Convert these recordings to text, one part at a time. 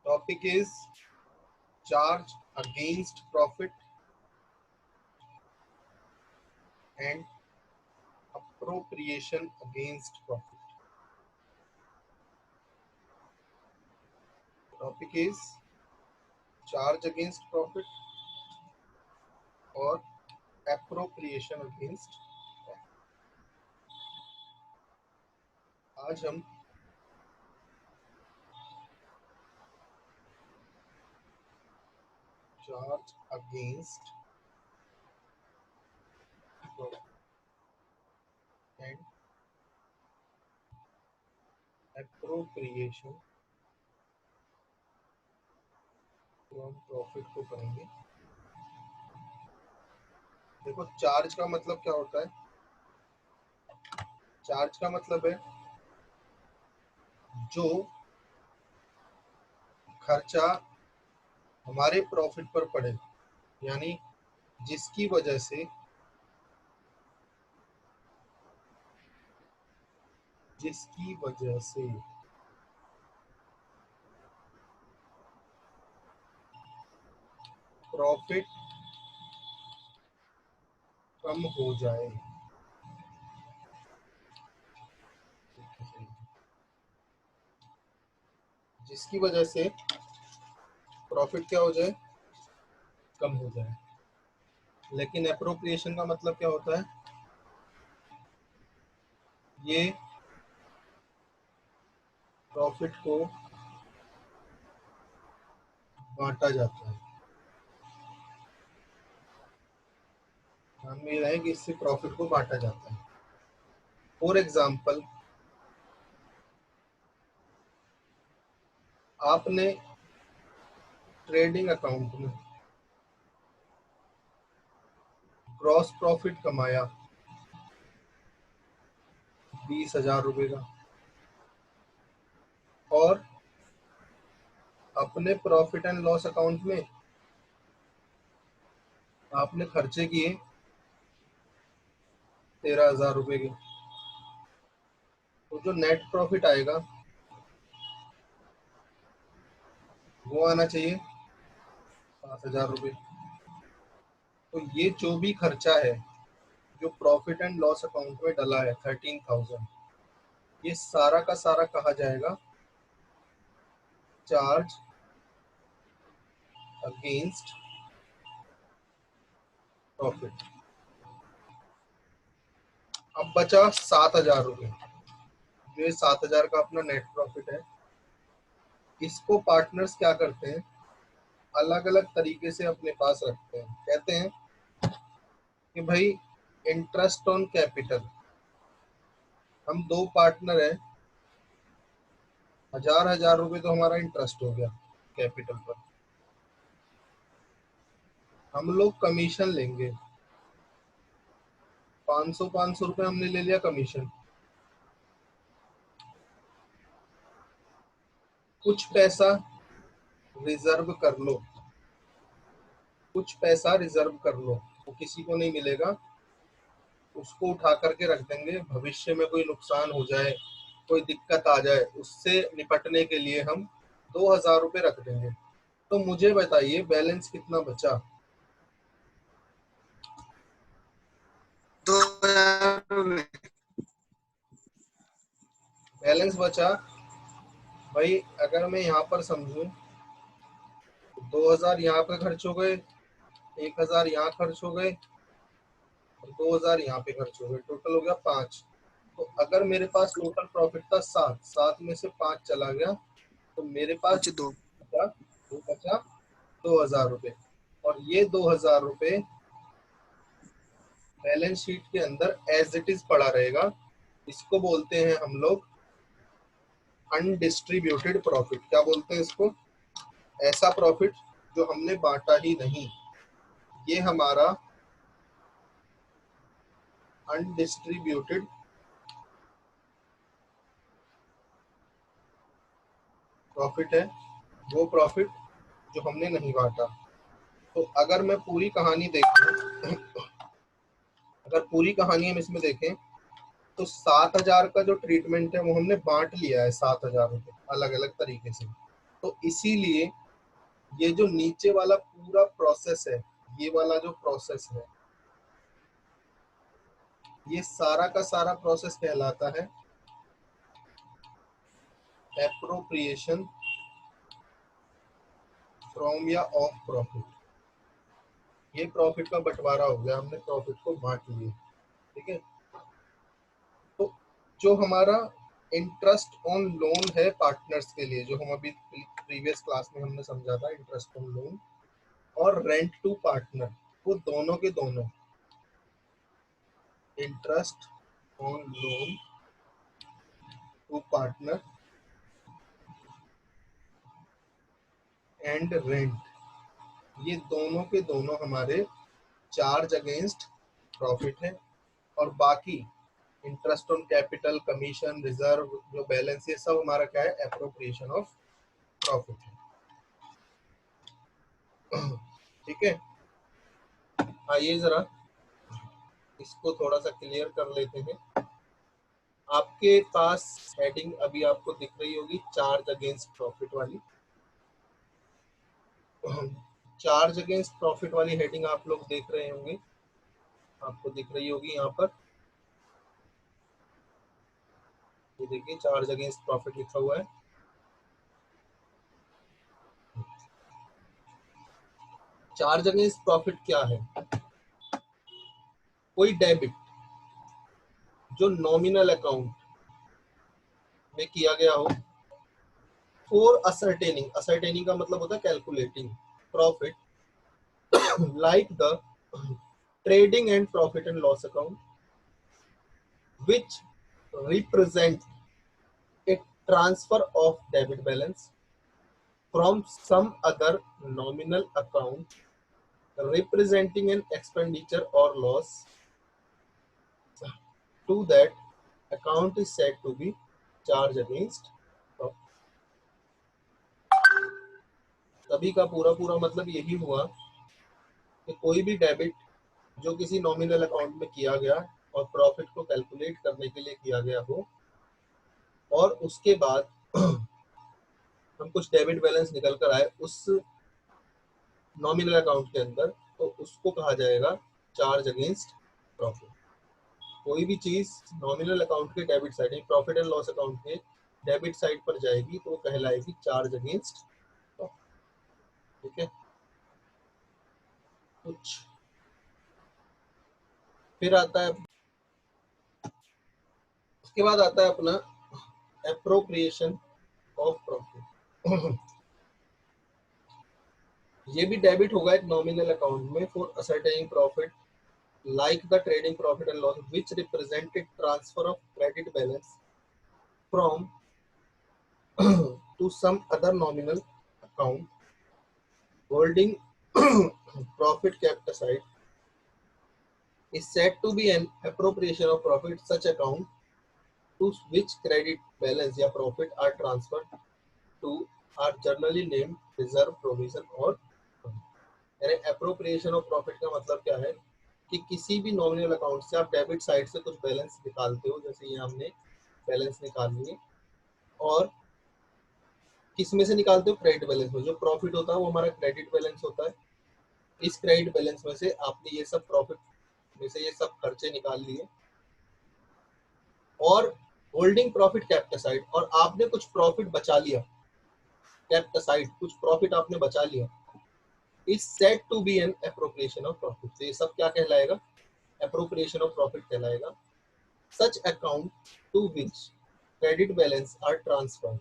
Topic is charge against profit and appropriation against profit. Topic is charge against profit और appropriation against profit. आज हम charge against profit and appropriation from profit को पढ़ेंगे। देखो charge का मतलब क्या होता है? चार्ज का मतलब है जो खर्चा हमारे प्रॉफिट पर पड़े, यानी जिसकी वजह से प्रॉफिट कम हो जाए। जिसकी वजह से प्रॉफिट क्या हो जाए? कम हो जाए। लेकिन एप्रोप्रिएशन का मतलब क्या होता है? ये प्रॉफिट को बांटा जाता है। ध्यान में रहे कि इससे प्रॉफिट को बांटा जाता है। फॉर एग्जाम्पल, आपने ट्रेडिंग अकाउंट में ग्रॉस प्रॉफिट कमाया 20,000 रुपए का और अपने प्रॉफिट एंड लॉस अकाउंट में आपने खर्चे किए 13,000 रुपए के, तो जो नेट प्रॉफिट आएगा वो आना चाहिए 5,000 रुपए। तो ये जो भी खर्चा है जो प्रॉफिट एंड लॉस अकाउंट में डला है 13,000, ये सारा का सारा कहा जाएगा चार्ज अगेंस्ट प्रॉफिट। अब बचा 7,000 रुपए, जो 7,000 का अपना नेट प्रॉफिट है। इसको पार्टनर्स क्या करते हैं? अलग अलग तरीके से अपने पास रखते हैं। कहते हैं कि भाई इंटरेस्ट ऑन कैपिटल, हम दो पार्टनर हैं, 1,000 रुपए तो हमारा इंटरेस्ट हो गया कैपिटल पर। हम लोग कमीशन लेंगे 500 रुपए, हमने ले लिया कमीशन। कुछ पैसा रिजर्व कर लो, कुछ पैसा रिजर्व कर लो, वो किसी को नहीं मिलेगा, उसको उठा करके रख देंगे। भविष्य में कोई नुकसान हो जाए, कोई दिक्कत आ जाए, उससे निपटने के लिए हम 2,000 रुपए रख देंगे। तो मुझे बताइए बैलेंस कितना बचा? 2,000 बैलेंस बचा भाई, अगर मैं यहाँ पर समझूं, 2,000 यहाँ पे खर्च हो गए, 1,000 यहाँ खर्च हो गए और 2,000 यहाँ पे खर्च हो गए, टोटल हो गया 5। तो अगर मेरे पास टोटल प्रॉफिट था 7 में से 5 चला गया, तो मेरे पास दो बचा 2,000 रुपए। और ये 2,000 रुपए बैलेंस शीट के अंदर एज इट इज पड़ा रहेगा। इसको बोलते हैं हम लोग अनडिस्ट्रीब्यूटेड प्रॉफिट। क्या बोलते हैं इसको? ऐसा प्रॉफिट जो हमने बांटा ही नहीं, ये हमारा अनडिस्ट्रीब्यूटेड प्रॉफिट है, वो प्रॉफिट जो हमने नहीं बांटा। तो अगर मैं पूरी कहानी देखूं अगर पूरी कहानी हम इसमें देखें तो 7,000 का जो ट्रीटमेंट है वो हमने बांट लिया है, 7,000 रुपए अलग अलग तरीके से। तो इसीलिए ये जो नीचे वाला पूरा प्रोसेस है, ये वाला जो प्रोसेस है, ये सारा का सारा प्रोसेस कहलाता है एप्रोप्रिएशन फ्रॉम या ऑफ प्रॉफिट। ये प्रॉफिट का बंटवारा हो गया, हमने प्रॉफिट को बांट लिया, ठीक है। तो जो हमारा इंटरेस्ट ऑन लोन है पार्टनर्स के लिए, जो हम अभी प्रीवियस क्लास में हमने समझा था, इंटरेस्ट ऑन लोन और रेंट टू पार्टनर, वो दोनों के दोनों, interest on loan to partner and rent, ये दोनों के दोनों हमारे चार्ज अगेंस्ट प्रॉफिट है। और बाकी interest on capital, commission, reserve, जो बैलेंस, ये सब हमारा क्या है, एप्रोप्रिएशन ऑफ प्रॉफिट है, ठीक है। आइए जरा इसको थोड़ा सा क्लियर कर लेते हैं। आपके पास हेडिंग अभी आपको दिख रही होगी, चार्ज अगेंस्ट प्रॉफिट वाली। चार्ज अगेंस्ट प्रॉफिट वाली हेडिंग आप लोग देख रहे होंगे, आपको दिख रही होगी यहाँ पर, ये देखिए चार्ज अगेंस्ट प्रॉफिट लिखा हुआ है। चार्ज अगेंस्ट प्रॉफिट क्या है? कोई डेबिट जो नॉमिनल अकाउंट में किया गया हो फॉर असरटेनिंग, असरटेनिंग का मतलब होता है calculating profit, like the trading and profit and loss account, which represent a transfer of debit balance from some other nominal account representing an expenditure or loss to that account is said to be charge against profit. तभी का पूरा पूरा मतलब यही हुआ कि कोई भी डेबिट जो किसी नॉमिनल अकाउंट में किया गया और प्रॉफिट को कैलकुलेट करने के लिए किया गया हो, और उसके बाद हम कुछ डेबिट बैलेंस निकल कर आए उस नॉमिनल अकाउंट के अंदर, तो उसको कहा जाएगा चार्ज अगेंस्ट प्रॉफिट। कोई भी चीज नॉमिनल अकाउंट के debit side, profit and loss account के डेबिट साइड पर जाएगी तो वो कहलाएगी चार्ज अगेंस्ट प्रॉफिट, ठीक है। कुछ फिर आता है, उसके बाद आता है अपना एप्रोप्रिएशन ऑफ प्रॉफिट। ये भी डेबिट होगा एक नॉमिनल अकाउंट में for ascertaining profit like the trading profit and loss, which represented transfer of credit balance from to some other nominal account holding profit kept aside, is said to be an appropriation of profit. Such account to which credit balance या profit are transferred to are generally named reserve, provision और यानी appropriation of profit का मतलब क्या है कि किसी भी नॉमिनल अकाउंट से आप डेबिट साइड से कुछ बैलेंस निकालते हो, जैसे ये हमने बैलेंस निकाल लिए, और किस में से निकालते हो, क्रेडिट बैलेंस में। जो प्रॉफिट होता है वो हमारा क्रेडिट बैलेंस होता है। इस क्रेडिट बैलेंस में से आपने ये सब प्रॉफिट में से ये सब खर्चे निकाल लिए, और होल्डिंग प्रॉफिट कैप्ट असाइड, और आपने कुछ प्रॉफिट बचा लिया, कैप्ट असाइड, कुछ प्रॉफिट आपने बचा लिया, is said to be an appropriation of profit. तो ये सब क्या कहलाएगा, एप्रोप्रिएशन ऑफ प्रॉफिट कहलाएगा। Such account to which credit balance are transfer,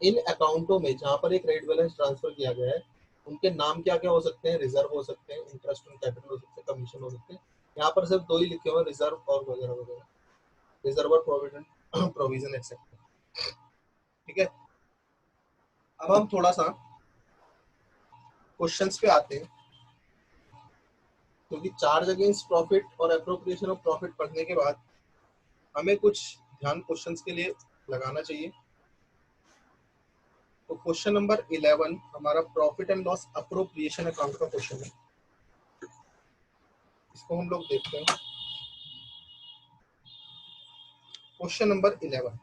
इन अकाउंटों में जहां पर एक क्रेडिट बैलेंस ट्रांसफर किया गया है उनके नाम क्या क्या हो सकते हैं, रिजर्व हो सकते हैं, इंटरेस्ट ऑन कैपिटल हो सकते हैं, कमीशन हो सकते हैं। यहाँ पर सिर्फ दो ही लिखे हुए, रिजर्व और वगैरह वगैरह, रिजर्व और प्रोविजन, प्रोविजन एक्सेप्ट, ठीक है। अब हम थोड़ा सा क्वेश्चंस पे आते हैं, क्योंकि चार्ज अगेंस्ट प्रॉफिट और एप्रोप्रिएशन ऑफ प्रॉफिट पढ़ने के बाद हमें कुछ ध्यान क्वेश्चंस के लिए लगाना चाहिए। तो क्वेश्चन नंबर 11 हमारा profit and loss appropriation account का क्वेश्चन है, इसको हम लोग देखते हैं। क्वेश्चन नंबर 11,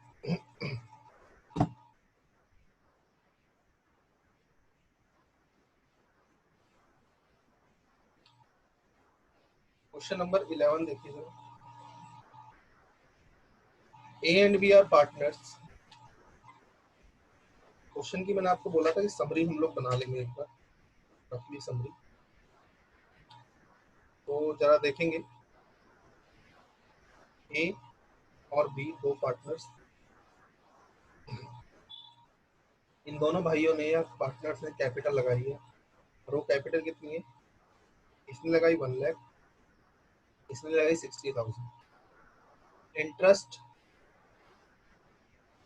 क्वेश्चन नंबर 11 देखिए जरा। A and B are partners. Question की मैंने आपको बोला था कि समरी हम लोग बना लेंगे एक बार, रफली समरी। तो जरा देखेंगे, ए और बी दो पार्टनर्स, इन दोनों भाइयों ने या पार्टनर्स ने कैपिटल लगाई है, और वो कैपिटल कितनी है? इसने लगाई 1 लाख, इसने लगाई 60,000। इंटरेस्ट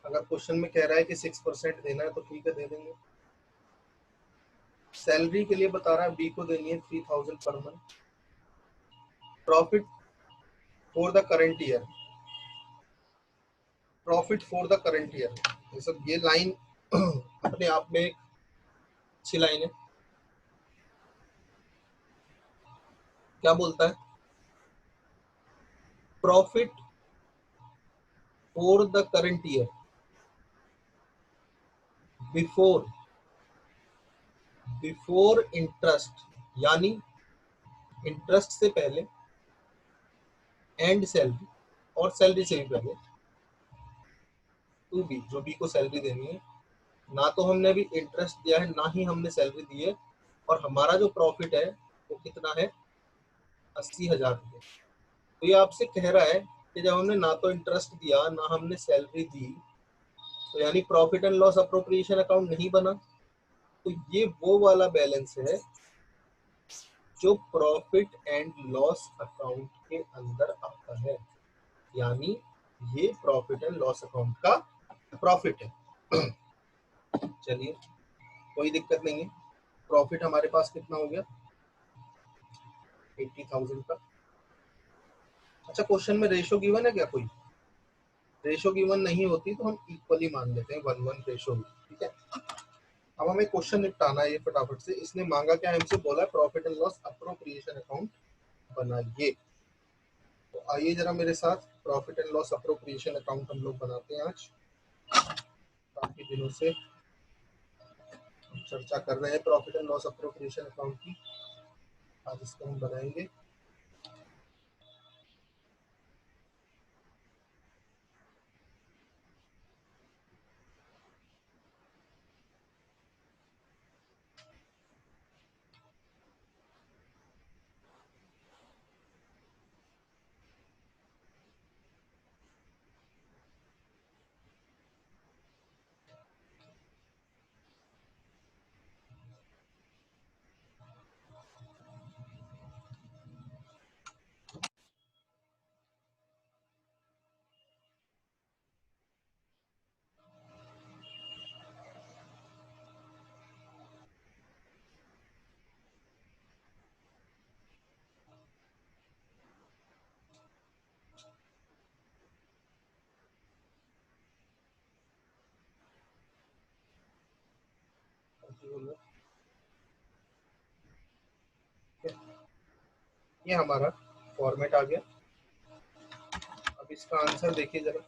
अगर क्वेश्चन में कह रहा है कि 6% देना है तो ठीक है, दे देंगे। सैलरी के लिए बता रहा है बी को देनी है 3,000 per month. Profit for the current year, profit for the current year, ये सब ये लाइन अपने आप में एक अच्छी लाइन है। क्या बोलता है? Profit for the current year before before interest, यानी इंटरेस्ट से पहले, एंड सैलरी, और सैलरी से भी पहले, टू बी, जो बी को सैलरी देनी है। ना तो हमने अभी इंटरेस्ट दिया है, ना ही हमने सैलरी दी है, और हमारा जो प्रॉफिट है वो कितना है? 80,000 रुपये। तो ये आपसे कह रहा है कि जब हमने ना तो इंटरेस्ट दिया ना हमने सैलरी दी, तो यानी profit and loss appropriation account नहीं बना। तो ये वो वाला बैलेंस है जो प्रॉफिट एंड लॉस अकाउंट के अंदर आता है, यानी ये प्रॉफिट एंड लॉस अकाउंट का प्रॉफिट है। चलिए, कोई दिक्कत नहीं है। प्रॉफिट हमारे पास कितना हो गया? 80,000 का। अच्छा, क्वेश्चन में रेशो गिवन है क्या? कोई रेशो गिवन नहीं होती तो हम इक्वली मान लेते हैं, 1:1 रेशो। ठीक है, अब हमें क्वेश्चन निपटाना है ये फटाफट से। इसने मांगा क्या हमसे? बोला profit and loss appropriation account बनाइए। तो आइए जरा मेरे साथ profit and loss appropriation account हम लोग बनाते हैं। आज काफी दिनों से हम चर्चा कर रहे हैं profit and loss appropriation account की, आज इसको हम बनाएंगे। ये हमारा फॉर्मेट आ गया। अब इसका आंसर देखिए जरा।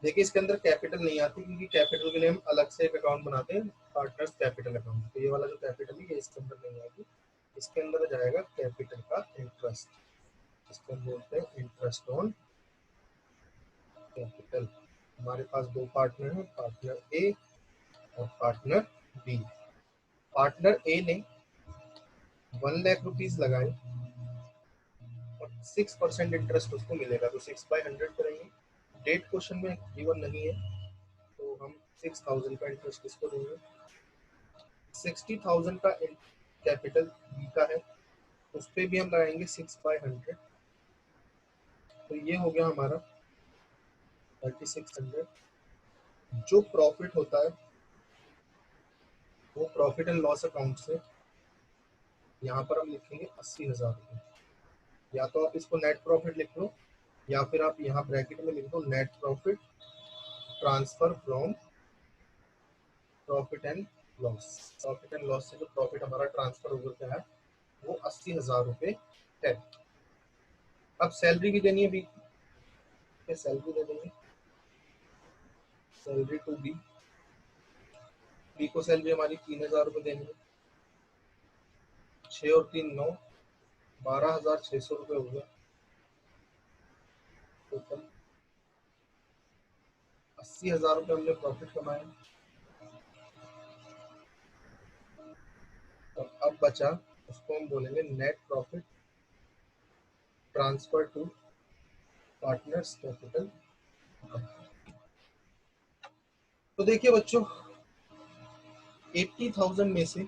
देखिए, इसके अंदर कैपिटल नहीं आती, क्योंकि कैपिटल के लिए हम अलग से एक अकाउंट बनाते हैं, पार्टनर्स कैपिटल अकाउंट। तो ये वाला जो कैपिटल है ये इसके अंदर नहीं आएगी। इसके अंदर जाएगा कैपिटल का इंटरेस्ट, इसको हम बोलते हैं इंटरेस्ट ऑन कैपिटल। हमारे पास दो पार्टनर हैं, पार्टनर ए और पार्टनर बी। पार्टनर ए ने 1 लाख रुपीज लगाए और 6% इंटरेस्ट उसको मिलेगा, तो 6/100 करेंगे। डेट क्वेश्चन में गिवन नहीं है, तो हम 6,000 का इंटरेस्ट किसको देंगे? 60,000 का कैपिटल बी का है, उस पर भी हम लगाएंगे 6/100। तो ये हो गया हमारा 3600। जो प्रॉफिट होता है वो प्रॉफिट एंड लॉस अकाउंट से यहाँ पर हम लिखेंगे 80,000 रुपये। या तो आप इसको नेट प्रॉफिट लिख लो, या फिर आप यहाँ ब्रैकेट में लिख दो net profit transfer from profit and loss. Profit and loss से जो प्रॉफिट हमारा ट्रांसफर हो गया है वो 80,000 रुपये है। अब सैलरी भी देनी है बी, सैलरी दे देंगे, सैलरी टू बी। बी को सैलरी हमारी 3,000 रुपये देनी है। 6 और 3 9, 12,600 रुपये हो गया टोटल। 80,000 रुपये हमने प्रॉफिट कमाए। और अब बचा, उसको हम बोलेंगे net profit transfer to partners capital. तो देखिए बच्चों, 80,000 में से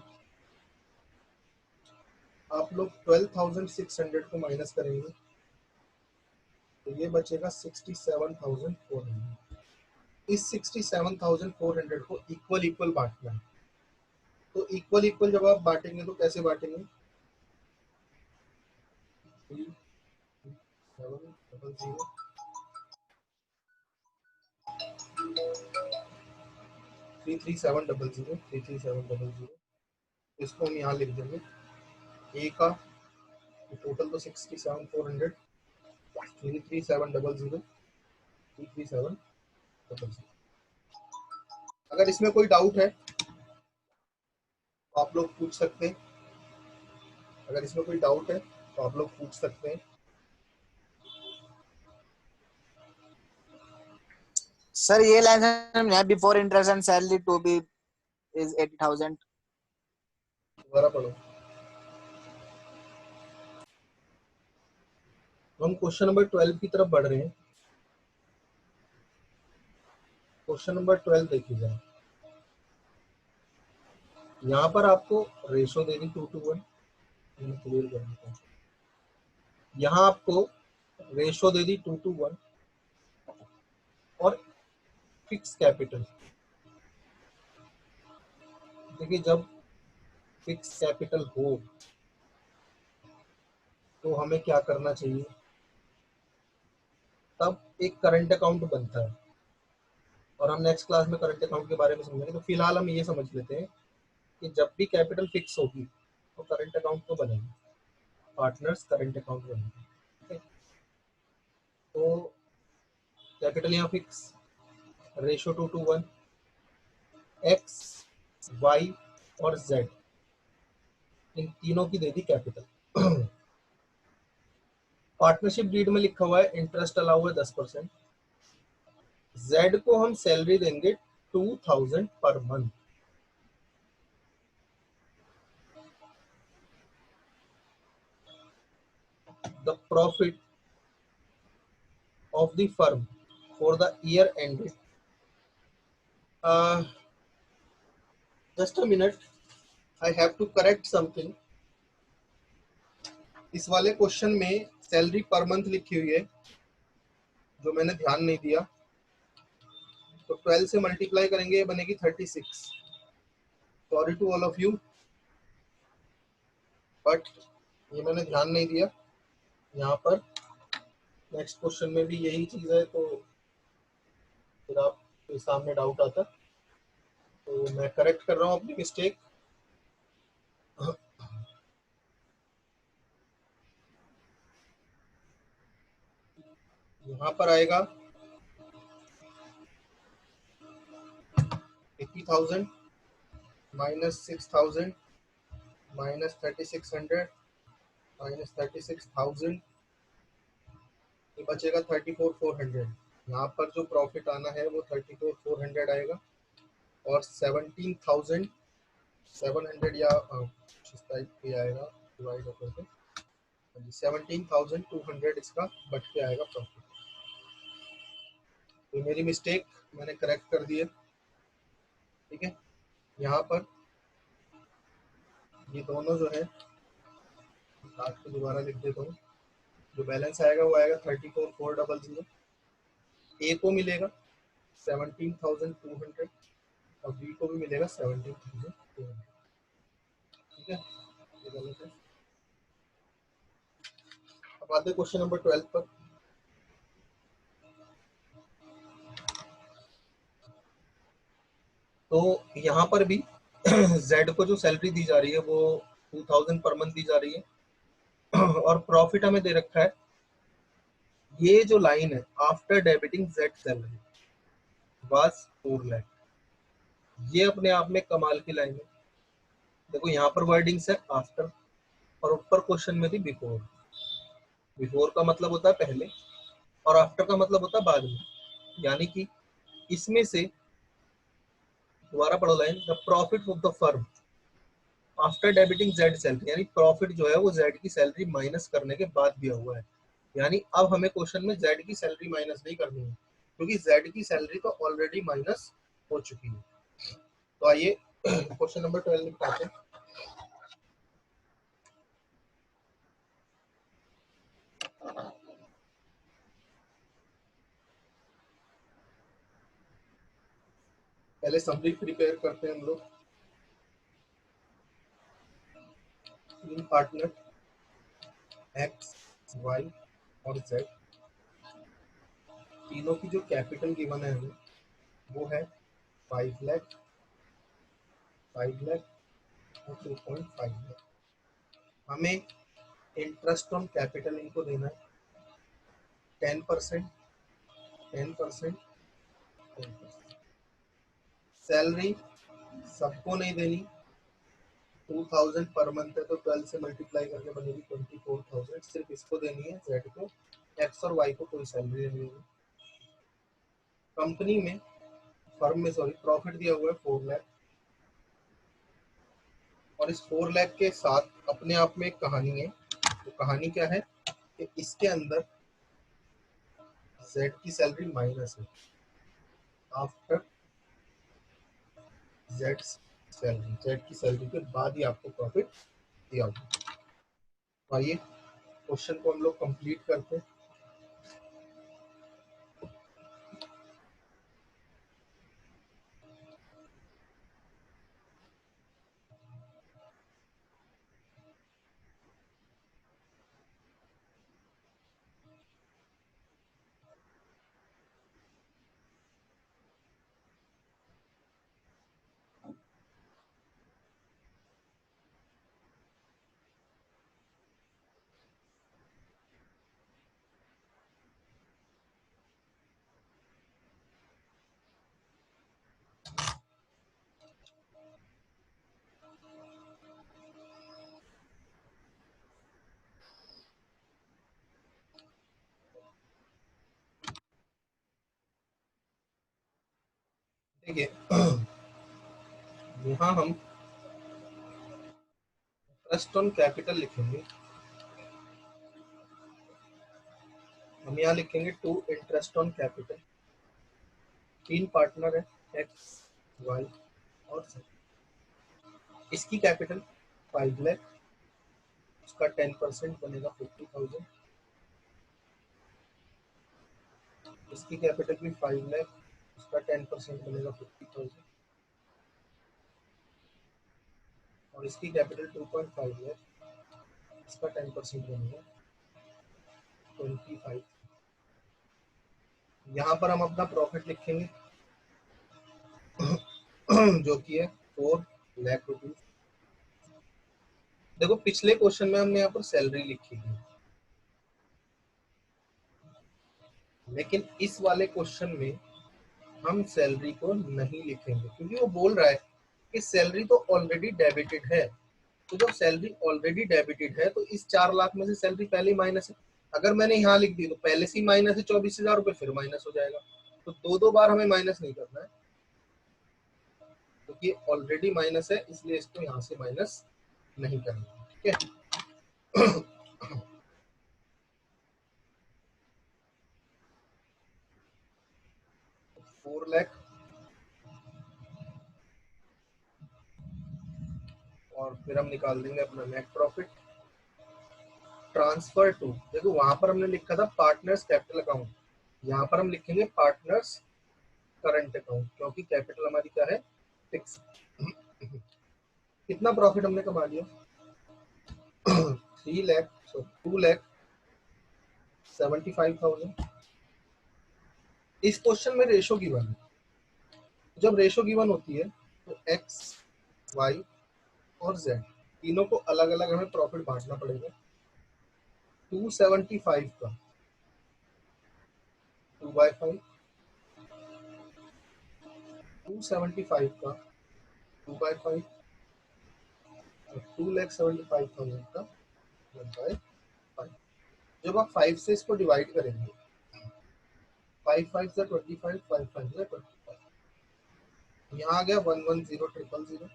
आप लोग 12,600 को माइनस करेंगे तो ये बचेगा 67,400। इस 67,400 को इक्वल इक्वल बांटना है। तो इक्वल इक्वल जब आप बांटेंगे तो कैसे बांटेंगे? 33700 इसको हम यहाँ लिख देंगे। ए का टोटल तो 67,400, 33700, 33700। अगर इसमें कोई डाउट है तो आप लोग पूछ सकते हैं। अगर इसमें कोई डाउट है तो आप लोग पूछ सकते हैं। सर ये लाइन है, before interest and salary to B is 80,000। दोबारा पढ़ो। हम क्वेश्चन नंबर 12 की तरफ बढ़ रहे हैं। क्वेश्चन नंबर 12 देखिएगा। यहाँ पर आपको रेशो दे दी 2:1। क्लियर कर देता हूँ। यहाँ आपको रेशो दे दी 2:1 और फिक्स कैपिटल। देखिए जब फिक्स कैपिटल हो तो हमें क्या करना चाहिए? तब एक करंट अकाउंट बनता है और हम नेक्स्ट क्लास में करंट अकाउंट के बारे में समझेंगे। तो फिलहाल हम ये समझ लेते हैं कि जब भी कैपिटल फिक्स होगी तो करंट अकाउंट तो बनेगा, पार्टनर्स करंट अकाउंट बनेगा। ठीक है, तो कैपिटल यहाँ फिक्स, रेशो 2:1, एक्स, वाई और जेड, इन तीनों की दे दी कैपिटल। पार्टनरशिप डीड में लिखा हुआ है इंटरेस्ट अलाउ है 10%। जेड को हम सैलरी देंगे 2,000 per month. The profit of the firm for the year ended, just a minute, I have to correct something। इस वाले क्वेश्चन में सैलरी पर मंथ लिखी हुई है जो मैंने ध्यान नहीं दिया। तो 12 से मल्टीप्लाई करेंगे ये बनेगी 36। Sorry to all of you, but ये मैंने ध्यान नहीं दिया। यहाँ पर नेक्स्ट क्वेश्चन में भी यही चीज है तो फिर आपके सामने डाउट आता, तो मैं करेक्ट कर रहा हूँ अपनी मिस्टेक। यहाँ पर आएगा 80,000 माइनस 6,000 माइनस 3,600 माइनस 36,000, ये बचेगा 34,400। यहाँ पर जो प्रॉफिट आना है वो 34,400 आएगा और 17,700 या इस टाइप के आएगा, डिवाइड होकर के 17,200 इसका बच के आएगा प्रॉफिट। तो मेरी मिस्टेक मैंने करेक्ट कर दी है। ठीक है, यहाँ पर ये दोनों जो है काट के दोबारा लिख देता हूँ। जो बैलेंस आएगा वो आएगा 34,400। ए को मिलेगा 17,200 और बी को भी मिलेगा 17,200। ठीक है, ये गलत है। अब आते क्वेश्चन नंबर 12 पर। तो यहाँ पर भी जेड को जो सैलरी दी जा रही है वो 2,000 पर मंथ दी जा रही है और प्रॉफिट हमें दे रखा है। ये जो लाइन है after debiting Z salary was 4 lakh, ये अपने आप में कमाल की लाइन है। देखो यहाँ पर वर्डिंग्स है आफ्टर, और ऊपर क्वेश्चन में थी बिफोर। बिफोर का मतलब होता है पहले और आफ्टर का मतलब होता है बाद में। यानी कि इसमें से दोबारा पढ़ो line, the profit of the firm after debiting Z salary, यानी प्रॉफिट जो है वो जेड की सैलरी माइनस करने के बाद दिया हुआ है। यानी अब हमें क्वेश्चन में जेड की सैलरी माइनस नहीं करनी है क्योंकि जेड की सैलरी तो ऑलरेडी माइनस हो चुकी है। तो आइए क्वेश्चन नंबर 12 निपटाते हैं। पहले समरी प्रिपेयर करते हैं हम लोग। तीन पार्टनर एक्स, वाई और जेड, तीनों की जो कैपिटल गिवन है हमें वो है 5 लाख, 5 लाख और 2.5 लाख। हमें इंटरेस्ट ऑन कैपिटल इनको देना है 10%, 10%, 10%। सैलरी सबको नहीं देनी, 2000 पर मंथ है तो 12 से मल्टीप्लाई करके बनेगी 24,000। सिर्फ इसको देनी है जेड को, एक्स और वाई को कोई सैलरी नहीं देनी। कंपनी में, फर्म में सॉरी, प्रॉफिट दिया हुआ है 4 लाख और इस 4 लाख के साथ अपने आप में एक कहानी है। तो कहानी क्या है कि इसके अंदर जेड की सैलरी माइनस है आफ्टर जेड सैलरी, जेड की सैलरी के बाद ही आपको प्रॉफिट दिया होगा। आइए क्वेश्चन को हम लोग कंप्लीट करते हैं। देखिए यहाँ हम ट्रस्ट ऑन कैपिटल लिखेंगे। हम यहाँ लिखेंगे टू इंटरेस्ट ऑन कैपिटल। तीन पार्टनर है एक्स, वाई और जेड। इसकी कैपिटल 5 लाख, उसका 10% बनेगा 50,000। इसकी कैपिटल भी 5 लाख, उसका 10% बनेगा 50,000 और इसकी कैपिटल 2.5 लाख, इसका 10% बनेगा 25। यहाँ पर हम अपना प्रॉफिट लिखेंगे जो कि है 4 लाख रुपीज। देखो पिछले क्वेश्चन में हमने यहाँ पर सैलरी लिखी थी, लेकिन इस वाले क्वेश्चन में हम सैलरी को नहीं लिखेंगे क्योंकि वो बोल रहा है कि सैलरी तो ऑलरेडी डेबिटेड है। तो जब सैलरी ऑलरेडी डेबिटेड है तो इस 4 लाख में से सैलरी पहले ही माइनस है। अगर मैंने यहाँ लिख दी तो पहले से ही माइनस है 24,000 रुपए, फिर माइनस हो जाएगा। तो दो बार हमें माइनस नहीं करना है क्योंकि ये ऑलरेडी माइनस है, इसलिए इसको यहाँ से माइनस नहीं करना। ठीक है। 4 लाख और फिर हम निकाल देंगे अपना नेट प्रॉफिट। ट्रांसफर टू, देखो वहां पर हमने लिखा था पार्टनर्स कैपिटल अकाउंट, यहाँ पर हम लिखेंगे पार्टनर्स करंट अकाउंट क्योंकि कैपिटल हमारी क्या है, फिक्स। कितना प्रॉफिट हमने कमा लिया 3 लाख, सो 2,75,000। इस क्वेश्चन में रेशो गिवन है। जब रेशो गिवन होती है तो एक्स, वाई और जेड तीनों को अलग अलग हमें प्रॉफिट बांटना पड़ेगा। 275 का 2/5, 275 का 2/5 और 2,75,000 का 1/5। जब आप 5 से इसको डिवाइड करेंगे, 5 5 से 25, 5 5 से 25, यहाँ आ गया 110000,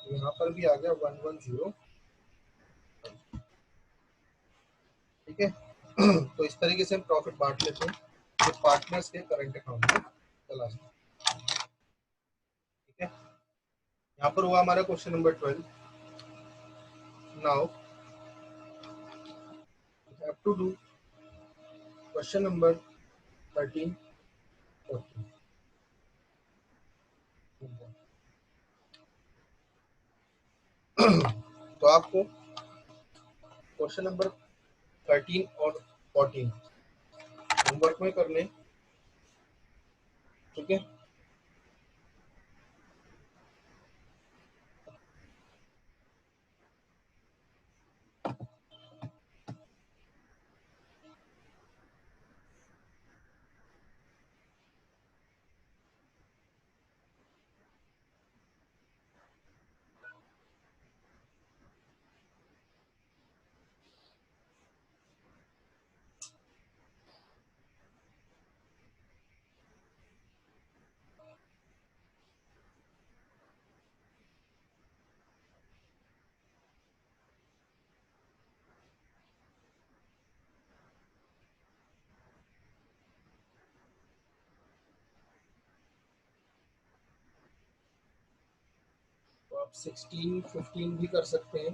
यहाँ पर भी आ गया 110। ठीक है। तो इस तरीके से हम प्रॉफिट बांट लेते हैं, जो पार्टनर्स के करंट अकाउंट में चला जाए। ठीक है, यहाँ पर हुआ हमारा question number 12। Now have to do question number 13, 14। तो आपको क्वेश्चन नंबर 13 और 14 होमवर्क में करने। ठीक है, तो आप 16 15 भी कर सकते हैं।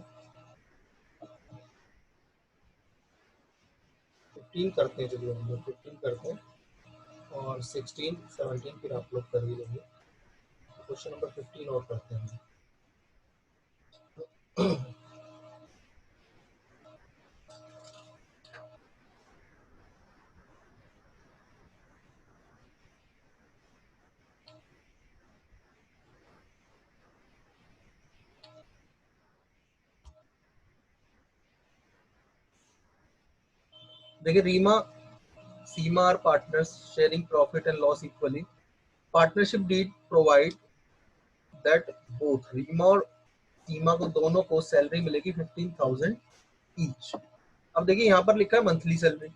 15 करते हैं, चलिए हम लोग 15 करते हैं और 16 17 फिर आप लोग कर ही लेंगे। क्वेश्चन नंबर 15 और करते हैं। देखिए, Reema Seema are partners sharing profit and loss equally. Partnership deed provide that both Reema और सीमा को दोनों को सैलरी मिलेगी 15,000 ईच। अब देखिए यहाँ पर लिखा है मंथली सैलरी,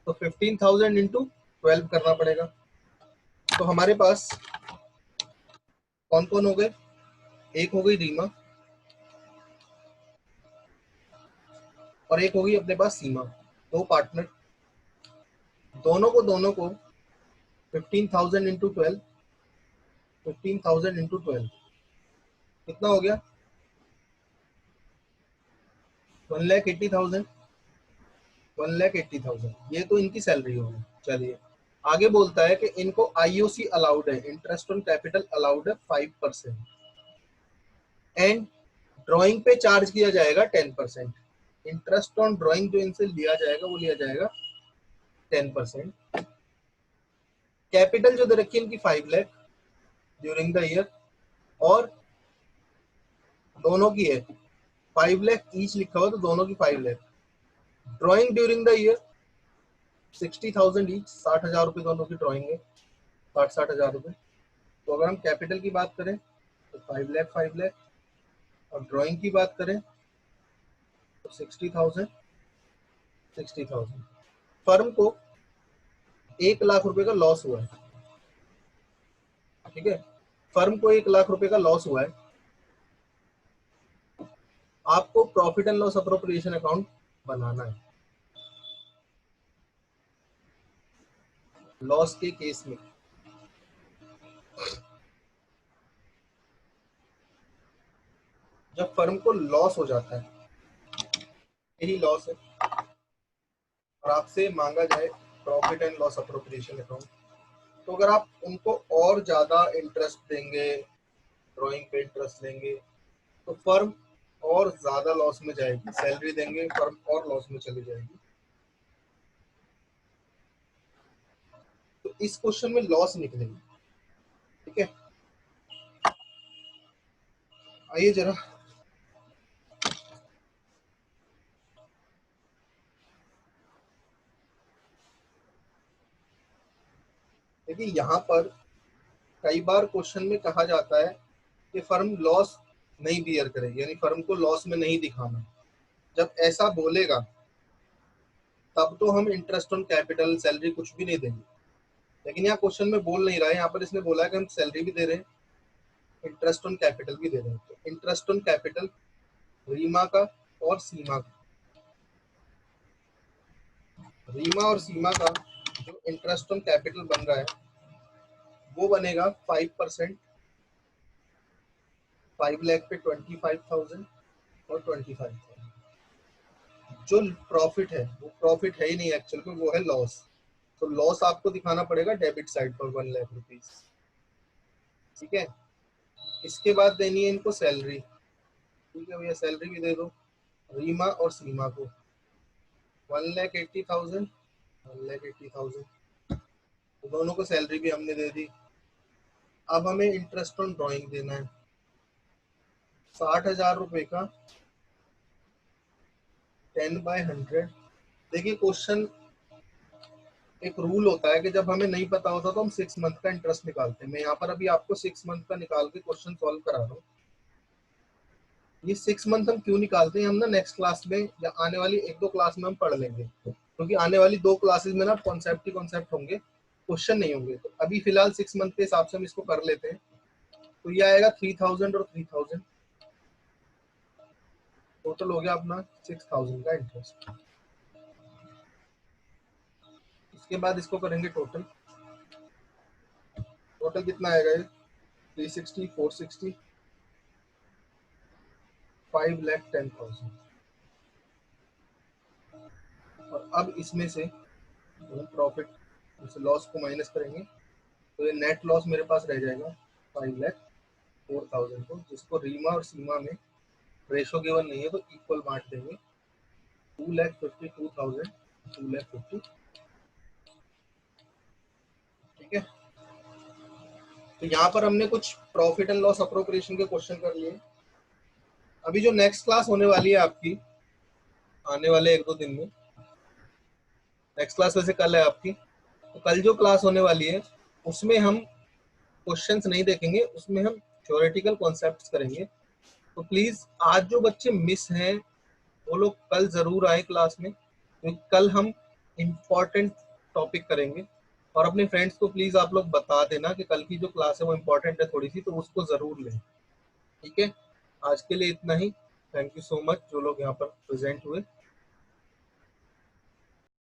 तो 15,000 इंटू 12 करना पड़ेगा। तो हमारे पास कौन कौन हो गए? एक हो गई रीमा और एक हो गई अपने पास सीमा, दो पार्टनर। दोनों को 15,000 इंटू 12, 15,000 इंटू 12 कितना हो गया? 1,80,000। 1,80,000 ये तो इनकी सैलरी होगी। चलिए आगे बोलता है कि इनको आईओसी अलाउड है, इंटरेस्ट ऑन कैपिटल अलाउड है 5% एंड ड्राइंग पे चार्ज किया जाएगा 10%। इंटरेस्ट ऑन ड्राइंग जो इनसे लिया जाएगा वो लिया जाएगा 10%। कैपिटल जो दे रखी है इनकी 5 लाख ड्यूरिंग द ईयर, और दोनों की है 5 लाख ईच लिखा हुआ, तो दोनों की 5 lakh. Drawing during the year 60,000 each, 60,000 रुपये दोनों की ड्राइंग है, 60,000 रुपये। तो अगर हम कैपिटल की बात करें तो 5 लाख 5 लाख, और ड्राइंग की बात करें तो 60,000 60,000। फर्म को 1 लाख रुपए का लॉस हुआ है। ठीक है, फर्म को 1 लाख रुपए का लॉस हुआ है। आपको profit and loss appropriation account बनाना है लॉस के केस में। जब फर्म को लॉस हो जाता है, यही लॉस है, और आपसे मांगा जाए profit and loss appropriation account, तो अगर आप उनको और ज्यादा इंटरेस्ट देंगे, ड्राइंग पे इंटरेस्ट लेंगे, तो फर्म और ज्यादा लॉस में जाएगी। सैलरी देंगे, फर्म और लॉस में चली जाएगी। तो इस क्वेश्चन में लॉस निकलेगी। ठीक है, आइए जरा देखिए, यहाँ पर कई बार क्वेश्चन में कहा जाता है कि फर्म लॉस नहीं बियर करे, यानी फर्म को लॉस में नहीं दिखाना। जब ऐसा बोलेगा तब तो हम इंटरेस्ट ऑन कैपिटल सैलरी कुछ भी नहीं देंगे, लेकिन यहाँ क्वेश्चन में बोल नहीं रहा है, यहाँ पर इसने बोला है कि हम सैलरी भी दे रहे हैं, इंटरेस्ट ऑन कैपिटल भी दे रहे हैं। तो इंटरेस्ट ऑन कैपिटल रीमा का और सीमा का, रीमा और सीमा का जो इंटरेस्ट ऑन कैपिटल बन रहा है वो बनेगा 5%, 5 लाख पे 25,000 और 25,000। जो प्रॉफिट है वो प्रॉफिट है ही नहीं एक्चुअल में, वो है लॉस। तो लॉस आपको दिखाना पड़ेगा डेबिट साइड पर 1 लाख रुपीज, ठीक है। इसके बाद देनी है इनको सैलरी, ठीक है भैया, सैलरी भी दे दो रीमा और सीमा को 1,80,000, 1,80,000, तो दोनों को सैलरी भी हमने दे दी। अब हमें इंटरेस्ट ऑन ड्रॉइंग देना है 60,000 रुपए का 10/100। देखिए क्वेश्चन एक रूल होता है कि जब हमें नहीं पता होता तो हम 6 मंथ का इंटरेस्ट निकालते हैं। मैं यहाँ पर अभी आपको 6 मंथ का निकाल के क्वेश्चन सॉल्व करा रहा हूँ। ये 6 मंथ हम क्यों निकालते हैं, हम ना नेक्स्ट क्लास में या आने वाली 1-2 क्लास में हम पढ़ लेंगे, क्योंकि आने वाली 2 क्लासेस में ना कॉन्सेप्ट ही कॉन्सेप्ट होंगे, क्वेश्चन नहीं होंगे। तो अभी फिलहाल 6 मंथ के हिसाब से हम इसको कर लेते हैं। तो ये आएगा 3,000 और 3,000, टोटल हो गया अपना 6,000 का इंटरेस्ट। इसके बाद इसको करेंगे टोटल, टोटल कितना आएगा ये 360, 460, 5,10,000। और अब इसमें से प्रॉफिट से लॉस को माइनस करेंगे तो ये नेट लॉस मेरे पास रह जाएगा 5,04,000 को, जिसको रीमा और सीमा में रेशो गिवन नहीं है तो इक्वल बांट देंगे 2,52,000, 2,50,000, ठीक है। तो यहाँ पर हमने कुछ प्रॉफिट एंड लॉस अप्रोप्रिएशन के क्वेश्चन कर लिए। अभी जो नेक्स्ट क्लास होने वाली है आपकी आने वाले 1-2 दिन में, नेक्स्ट क्लास वैसे कल है आपकी, तो कल जो क्लास होने वाली है उसमें हम क्वेश्चंस नहीं देखेंगे, उसमें हम थ्योरेटिकल कॉन्सेप्ट्स करेंगे। तो प्लीज आज जो बच्चे मिस हैं वो लोग कल जरूर आए क्लास में, क्योंकि कल हम इम्पोर्टेंट टॉपिक करेंगे। और अपने फ्रेंड्स को प्लीज आप लोग बता देना कि कल की जो क्लास है वो इम्पोर्टेंट है थोड़ी सी, तो उसको जरूर लें, ठीक है। आज के लिए इतना ही। थैंक यू सो मच जो लोग यहाँ पर प्रेजेंट हुए।